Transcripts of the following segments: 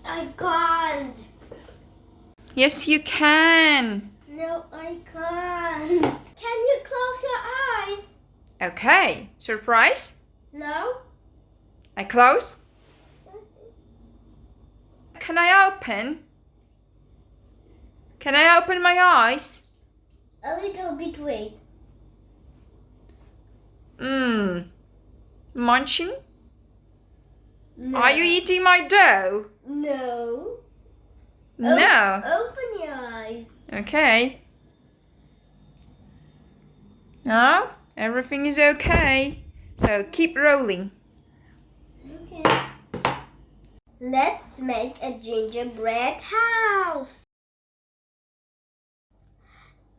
I can't. Yes, you can. No, I can't. Can you close your eyes? Okay, surprise. No. I close. Can I open? Can I open my eyes? A little bit, wait. Munching? No. Are you eating my dough? No. No. Open your eyes. Okay. Now everything is okay. So keep rolling. Okay. Let's make a gingerbread house.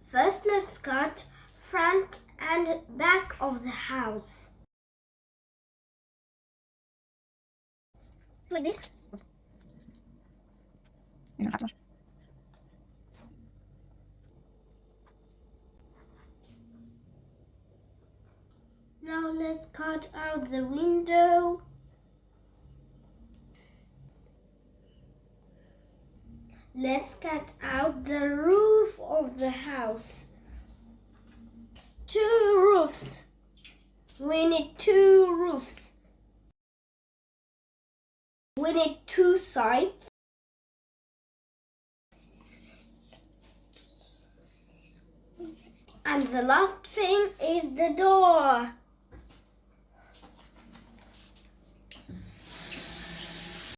First, let's cut front and back of the house. Like this. Now let's cut out the window. Let's cut out the roof of the house. 2 roofs. We need 2 roofs. We need 2 sides. And the last thing is the door.